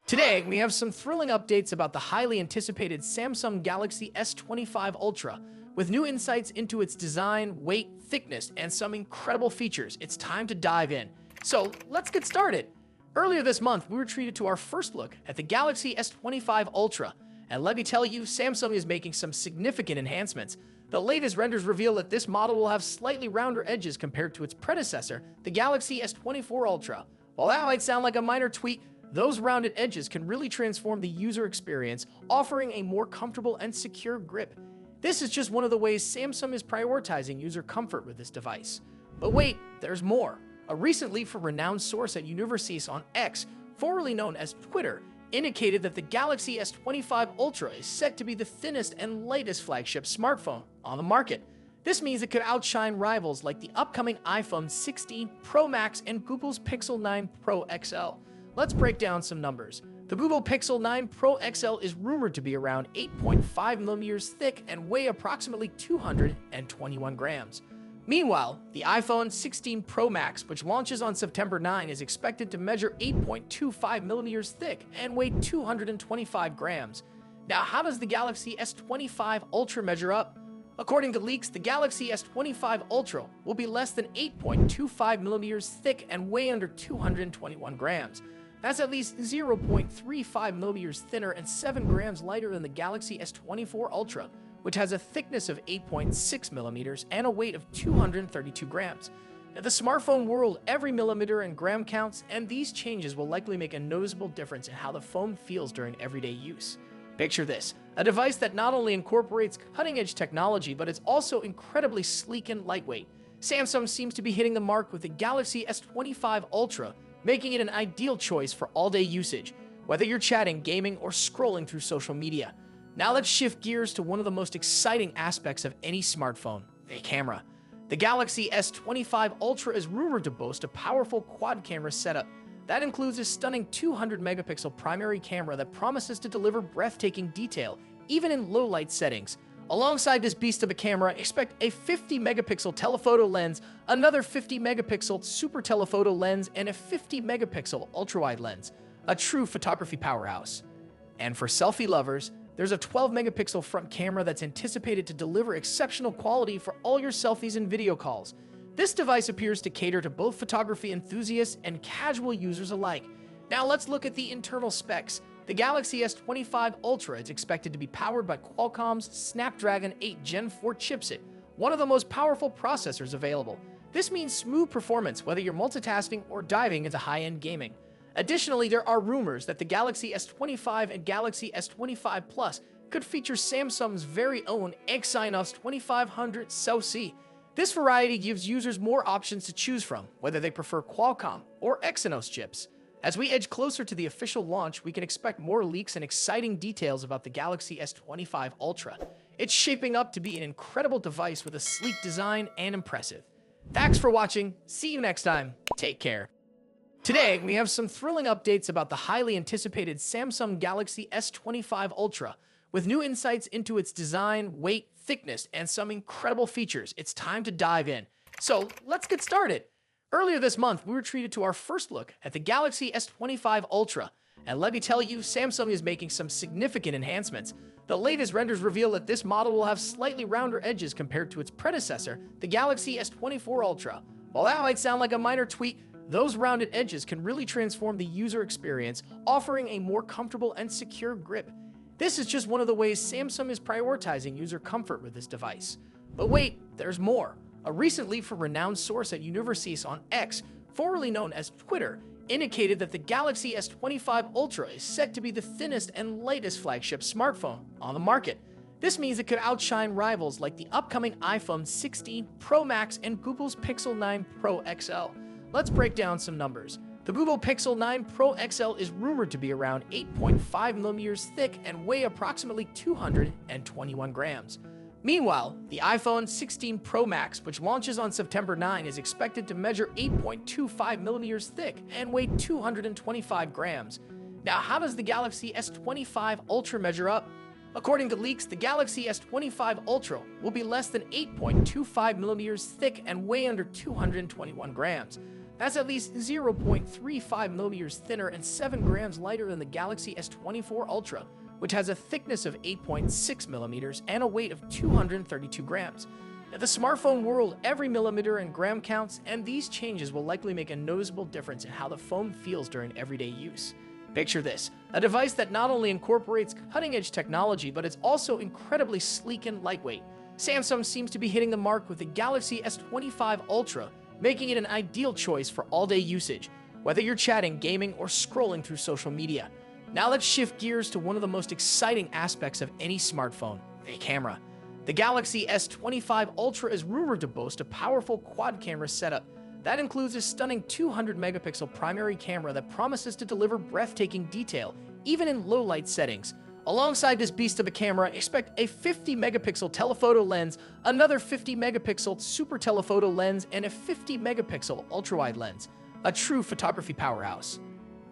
Today, we have some thrilling updates about the highly anticipated Samsung Galaxy S25 Ultra. With new insights into its design, weight, thickness, and some incredible features, it's time to dive in. So, let's get started. Earlier this month, we were treated to our first look at the Galaxy S25 Ultra. And let me tell you, Samsung is making some significant enhancements. The latest renders reveal that this model will have slightly rounder edges compared to its predecessor, the Galaxy S24 Ultra. While that might sound like a minor tweak, those rounded edges can really transform the user experience, offering a more comfortable and secure grip. This is just one of the ways Samsung is prioritizing user comfort with this device. But wait, there's more. A recent leak from a renowned source at Universities on X, formerly known as Twitter, indicated that the Galaxy S25 Ultra is set to be the thinnest and lightest flagship smartphone on the market. This means it could outshine rivals like the upcoming iPhone 16 Pro Max and Google's Pixel 9 Pro XL. Let's break down some numbers. The Google Pixel 9 Pro XL is rumored to be around 8.5 millimeters thick and weigh approximately 221 grams. Meanwhile, the iPhone 16 Pro Max, which launches on September 9, is expected to measure 8.25 millimeters thick and weigh 225 grams. Now, how does the Galaxy S25 Ultra measure up? According to leaks, the Galaxy S25 Ultra will be less than 8.25 millimeters thick and weigh under 221 grams. That's at least 0.35 millimeters thinner and 7 grams lighter than the Galaxy S24 Ultra, which has a thickness of 8.6 millimeters and a weight of 232 grams. In the smartphone world, every millimeter and gram counts, and these changes will likely make a noticeable difference in how the phone feels during everyday use. Picture this, a device that not only incorporates cutting-edge technology, but is also incredibly sleek and lightweight. Samsung seems to be hitting the mark with the Galaxy S25 Ultra, making it an ideal choice for all-day usage, whether you're chatting, gaming, or scrolling through social media. Now let's shift gears to one of the most exciting aspects of any smartphone, the camera. The Galaxy S25 Ultra is rumored to boast a powerful quad-camera setup. That includes a stunning 200-megapixel primary camera that promises to deliver breathtaking detail, even in low-light settings. Alongside this beast of a camera, expect a 50-megapixel telephoto lens, another 50-megapixel super telephoto lens, and a 50-megapixel ultrawide lens, a true photography powerhouse. And for selfie lovers, there's a 12-megapixel front camera that's anticipated to deliver exceptional quality for all your selfies and video calls. This device appears to cater to both photography enthusiasts and casual users alike. Now let's look at the internal specs. The Galaxy S25 Ultra is expected to be powered by Qualcomm's Snapdragon 8 Gen 4 chipset, one of the most powerful processors available. This means smooth performance whether you're multitasking or diving into high-end gaming. Additionally, there are rumors that the Galaxy S25 and Galaxy S25 Plus could feature Samsung's very own Exynos 2500 SoC. This variety gives users more options to choose from, whether they prefer Qualcomm or Exynos chips. As we edge closer to the official launch, we can expect more leaks and exciting details about the Galaxy S25 Ultra. It's shaping up to be an incredible device with a sleek design and impressive. Thanks for watching. See you next time. Take care. Today, we have some thrilling updates about the highly anticipated Samsung Galaxy S25 Ultra. With new insights into its design, weight, thickness, and some incredible features, it's time to dive in. So, let's get started. Earlier this month, we were treated to our first look at the Galaxy S25 Ultra. And let me tell you, Samsung is making some significant enhancements. The latest renders reveal that this model will have slightly rounder edges compared to its predecessor, the Galaxy S24 Ultra. While that might sound like a minor tweak, those rounded edges can really transform the user experience, offering a more comfortable and secure grip. This is just one of the ways Samsung is prioritizing user comfort with this device. But wait, there's more. A recent leak from a renowned source at Universities on X, formerly known as Twitter, indicated that the Galaxy S25 Ultra is set to be the thinnest and lightest flagship smartphone on the market. This means it could outshine rivals like the upcoming iPhone 16 Pro Max and Google's Pixel 9 Pro XL. Let's break down some numbers. The Google Pixel 9 Pro XL is rumored to be around 8.5 millimeters thick and weigh approximately 221 grams. Meanwhile, the iPhone 16 Pro Max, which launches on September 9, is expected to measure 8.25 millimeters thick and weigh 225 grams. Now, how does the Galaxy S25 Ultra measure up? According to leaks, the Galaxy S25 Ultra will be less than 8.25 millimeters thick and weigh under 221 grams. That's at least 0.35 millimeters thinner and 7 grams lighter than the Galaxy S24 Ultra, which has a thickness of 8.6 millimeters and a weight of 232 grams. In the smartphone world, every millimeter and gram counts, and these changes will likely make a noticeable difference in how the phone feels during everyday use. Picture this, a device that not only incorporates cutting-edge technology, but it's also incredibly sleek and lightweight. Samsung seems to be hitting the mark with the Galaxy S25 Ultra, making it an ideal choice for all-day usage, whether you're chatting, gaming, or scrolling through social media. Now let's shift gears to one of the most exciting aspects of any smartphone, the camera. The Galaxy S25 Ultra is rumored to boast a powerful quad-camera setup. That includes a stunning 200-megapixel primary camera that promises to deliver breathtaking detail, even in low-light settings. Alongside this beast of a camera, expect a 50-megapixel telephoto lens, another 50-megapixel super telephoto lens, and a 50-megapixel ultra-wide lens, a true photography powerhouse.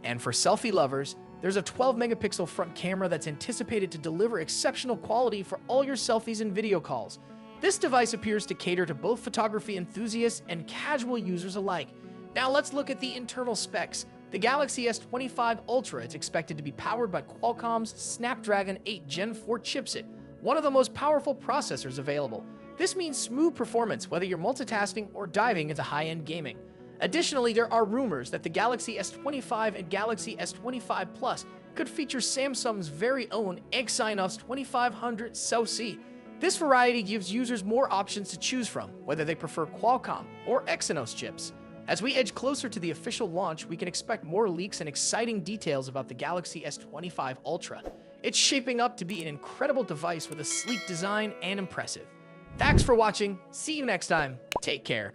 And for selfie lovers, there's a 12-megapixel front camera that's anticipated to deliver exceptional quality for all your selfies and video calls. This device appears to cater to both photography enthusiasts and casual users alike. Now let's look at the internal specs. The Galaxy S25 Ultra is expected to be powered by Qualcomm's Snapdragon 8 Gen 4 chipset, one of the most powerful processors available. This means smooth performance whether you're multitasking or diving into high-end gaming. Additionally, there are rumors that the Galaxy S25 and Galaxy S25 Plus could feature Samsung's very own Exynos 2500 SoC. This variety gives users more options to choose from, whether they prefer Qualcomm or Exynos chips. As we edge closer to the official launch, we can expect more leaks and exciting details about the Galaxy S25 Ultra. It's shaping up to be an incredible device with a sleek design and impressive. Thanks for watching. See you next time. Take care.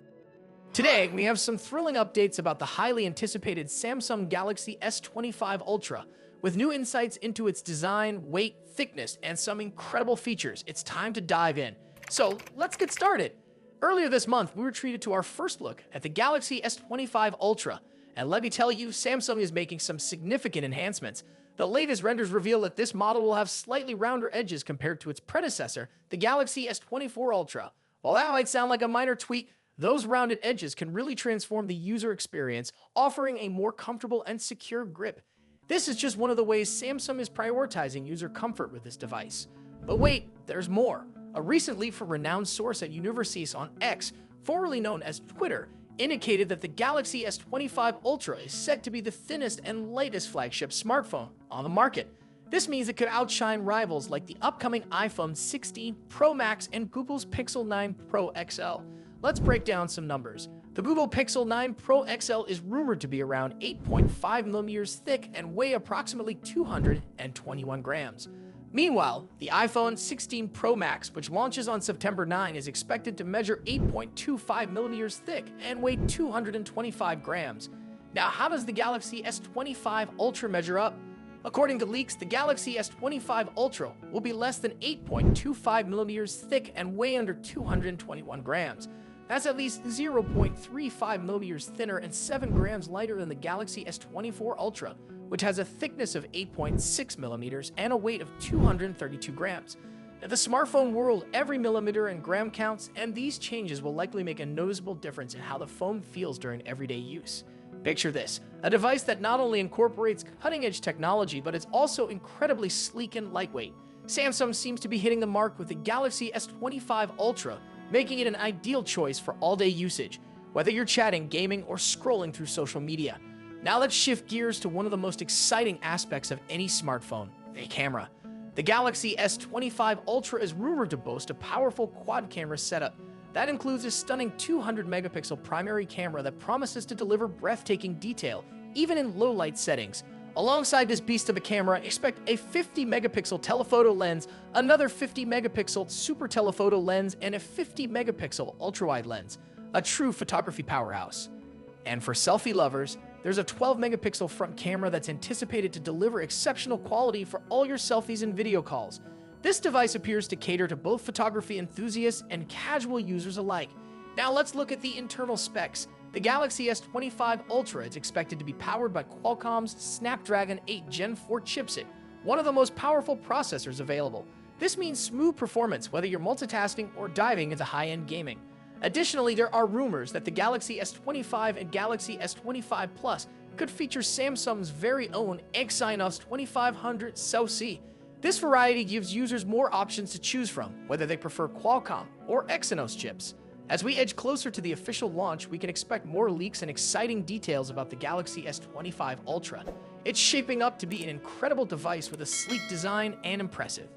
Today, we have some thrilling updates about the highly anticipated Samsung Galaxy S25 Ultra. With new insights into its design, weight, thickness, and some incredible features, it's time to dive in. So, let's get started. Earlier this month, we were treated to our first look at the Galaxy S25 Ultra, and let me tell you, Samsung is making some significant enhancements. The latest renders reveal that this model will have slightly rounder edges compared to its predecessor, the Galaxy S24 Ultra. While that might sound like a minor tweak, those rounded edges can really transform the user experience, offering a more comfortable and secure grip. This is just one of the ways Samsung is prioritizing user comfort with this device. But wait, there's more. A recent leak from a renowned source at Universis on X, formerly known as Twitter, indicated that the Galaxy S25 Ultra is set to be the thinnest and lightest flagship smartphone on the market. This means it could outshine rivals like the upcoming iPhone 16 Pro Max and Google's Pixel 9 Pro XL. Let's break down some numbers. The Google Pixel 9 Pro XL is rumored to be around 8.5 millimeters thick and weigh approximately 221 grams. Meanwhile, the iPhone 16 Pro Max, which launches on September 9, is expected to measure 8.25 millimeters thick and weigh 225 grams. Now, how does the Galaxy S25 Ultra measure up? According to leaks, the Galaxy S25 Ultra will be less than 8.25 millimeters thick and weigh under 221 grams. That's at least 0.35 millimeters thinner and 7 grams lighter than the Galaxy S24 Ultra, which has a thickness of 8.6 millimeters and a weight of 232 grams. In the smartphone world, every millimeter and gram counts, and these changes will likely make a noticeable difference in how the phone feels during everyday use. Picture this, a device that not only incorporates cutting-edge technology, but is also incredibly sleek and lightweight. Samsung seems to be hitting the mark with the Galaxy S25 Ultra, making it an ideal choice for all-day usage, whether you're chatting, gaming, or scrolling through social media. Now let's shift gears to one of the most exciting aspects of any smartphone, the camera. The Galaxy S25 Ultra is rumored to boast a powerful quad-camera setup. That includes a stunning 200-megapixel primary camera that promises to deliver breathtaking detail, even in low-light settings. Alongside this beast of a camera, expect a 50-megapixel telephoto lens, another 50-megapixel super telephoto lens, and a 50-megapixel ultra-wide lens, a true photography powerhouse. And for selfie lovers, there's a 12-megapixel front camera that's anticipated to deliver exceptional quality for all your selfies and video calls. This device appears to cater to both photography enthusiasts and casual users alike. Now let's look at the internal specs. The Galaxy S25 Ultra is expected to be powered by Qualcomm's Snapdragon 8 Gen 4 chipset, one of the most powerful processors available. This means smooth performance whether you're multitasking or diving into high-end gaming. Additionally, there are rumors that the Galaxy S25 and Galaxy S25 Plus could feature Samsung's very own Exynos 2500 SoC. This variety gives users more options to choose from, whether they prefer Qualcomm or Exynos chips. As we edge closer to the official launch, we can expect more leaks and exciting details about the Galaxy S25 Ultra. It's shaping up to be an incredible device with a sleek design and impressive.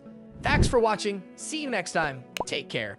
Thanks for watching. See you next time. Take care.